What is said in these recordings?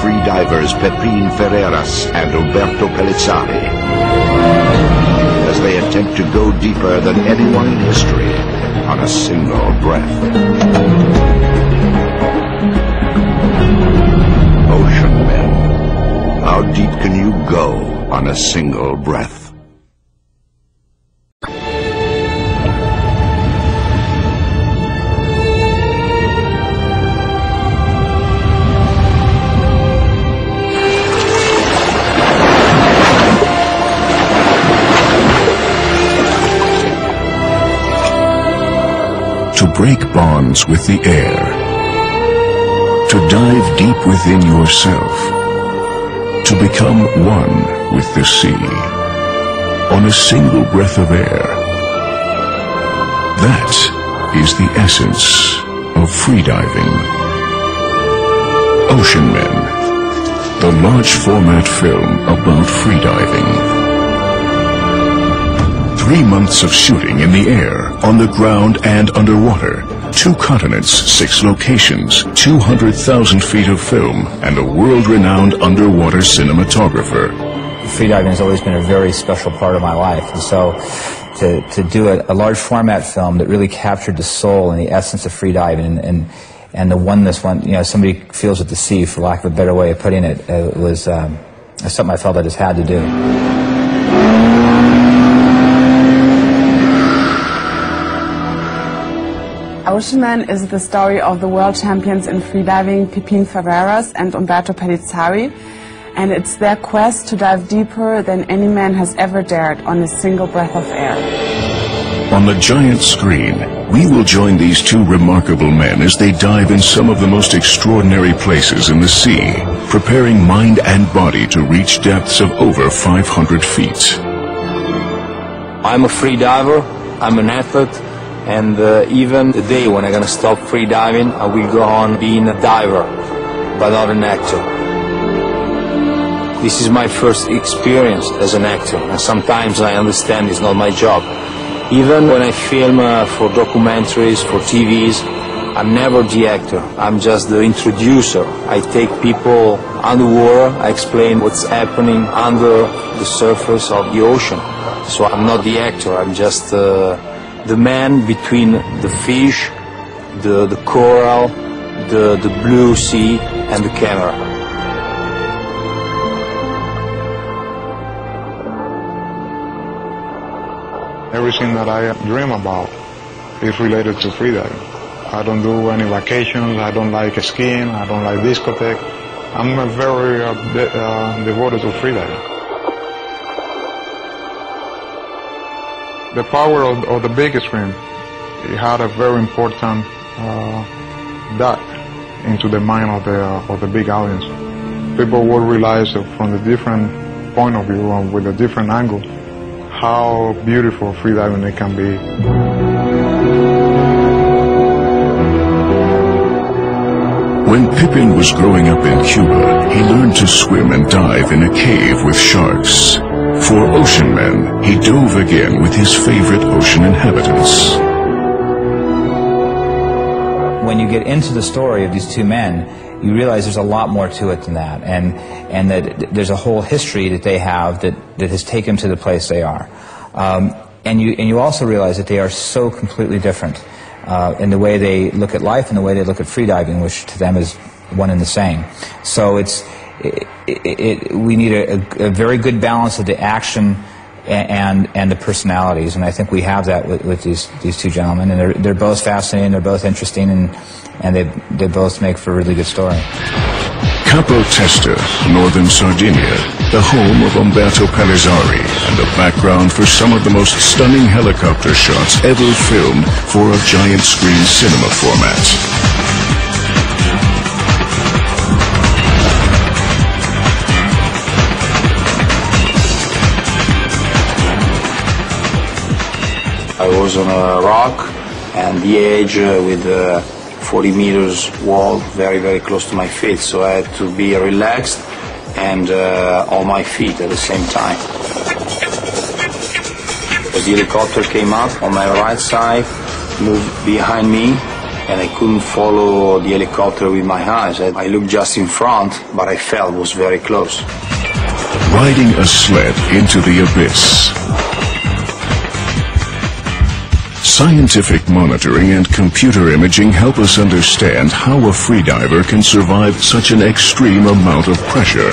free divers Pepin Ferreras and Umberto Pellizzari as they attempt to go deeper than anyone in history on a single breath. Ocean men, how deep can you go on a single breath? To break bonds with the air, to dive deep within yourself, to become one with the sea, on a single breath of air. That is the essence of freediving. Ocean Men, the large format film about freediving. 3 months of shooting in the air, on the ground and underwater. 2 continents, 6 locations, 200,000 feet of film, and a world-renowned underwater cinematographer. Freediving has always been a very special part of my life, and so to do a large format film that really captured the soul and the essence of freediving and the oneness, somebody feels at the sea, for lack of a better way of putting it, was something I felt I just had to do. Ocean Man is the story of the world champions in freediving Pepin Ferreras and Umberto Pellizzari, and it's their quest to dive deeper than any man has ever dared on a single breath of air. On the giant screen, we will join these 2 remarkable men as they dive in some of the most extraordinary places in the sea, preparing mind and body to reach depths of over 500 feet. I'm a free diver, I'm an athlete, and even the day when I'm going to stop free diving, I will go on being a diver, but not an actor. This is my first experience as an actor, and sometimes I understand it's not my job. Even when I film for documentaries, for TVs, I'm never the actor, I'm just the introducer. I take people underwater, I explain what's happening under the surface of the ocean. So I'm not the actor, I'm just the man between the fish, the coral, the blue sea, and the camera. Everything that I dream about is related to freediving. I don't do any vacations, I don't like skiing, I don't like discotheque. I'm very devoted to freediving. The power of the big screen, it had a very important depth into the mind of the big audience. People will realize from the different point of view and with a different angle how beautiful freediving it can be. When Pippin was growing up in Cuba, he learned to swim and dive in a cave with sharks. For Ocean Men, he dove again with his favorite ocean inhabitants. When you get into the story of these 2 men, you realize there's a lot more to it than that, and that there's a whole history that they have that has taken them to the place they are. And you also realize that they are so completely different in the way they look at life and the way they look at freediving, which to them is one and the same. So we need a very good balance of the action and the personalities, and I think we have that with these 2 gentlemen, and they're both fascinating, they're both interesting, and they both make for a really good story. Capo Testa, northern Sardinia, the home of Umberto Pellizzari, and a background for some of the most stunning helicopter shots ever filmed for a giant screen cinema format. I was on a rock and the edge with 40 meters wall very, very close to my feet, so I had to be relaxed and on my feet at the same time. The helicopter came up on my right side, moved behind me, and I couldn't follow the helicopter with my eyes. I looked just in front, but I felt it was very close. Riding a sled into the abyss. Scientific monitoring and computer imaging help us understand how a freediver can survive such an extreme amount of pressure.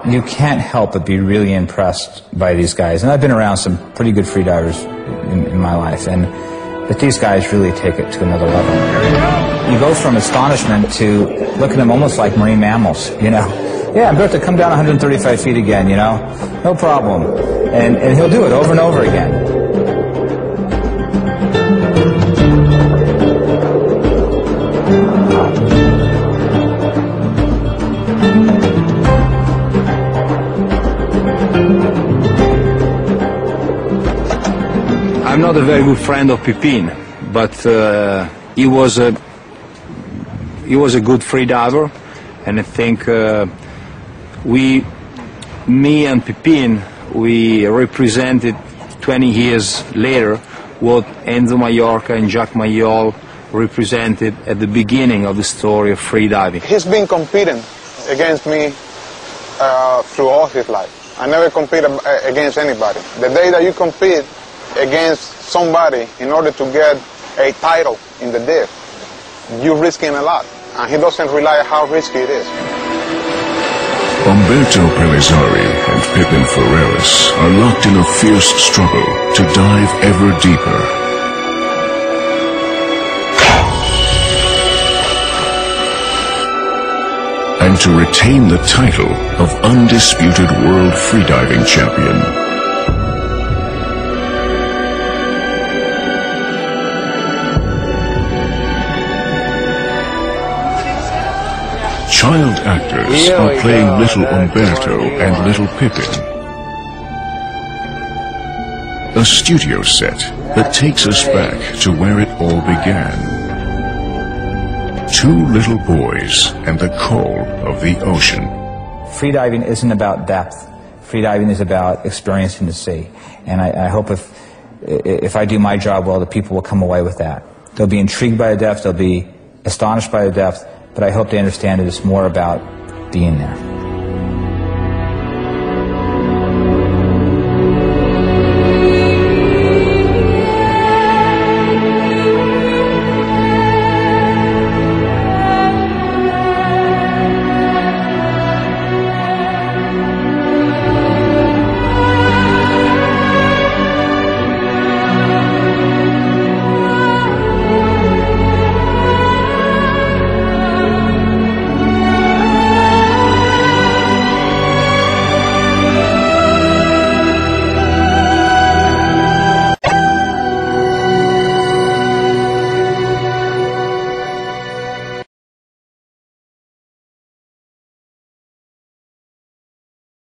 You can't help but be really impressed by these guys. And I've been around some pretty good freedivers in my life, but these guys really take it to another level. You go from astonishment to looking at them almost like marine mammals, you know. Yeah, I'm about to come down 135 feet again, you know. No problem. And he'll do it over and over again. I'm not a very good friend of Pipin, but he was a good freediver, and I think me and Pipin, we represented 20 years later what Enzo Mallorca and Jacques Mayol represented at the beginning of the story of freediving. He's been competing against me through all his life. I never competed against anybody. The day that you compete against somebody in order to get a title in the div, you're risking a lot, and he doesn't realize how risky it is. Umberto Pellizzari and Pipin Ferreras are locked in a fierce struggle to dive ever deeper. And to retain the title of undisputed world freediving champion. Child actors are playing little Umberto and little Pipin. A studio set that takes us back to where it all began. Two little boys and the call of the ocean. Freediving isn't about depth. Freediving is about experiencing the sea. And I hope if I do my job well, the people will come away with that. They'll be intrigued by the depth, they'll be astonished by the depth, but I hope they understand that it's more about being there.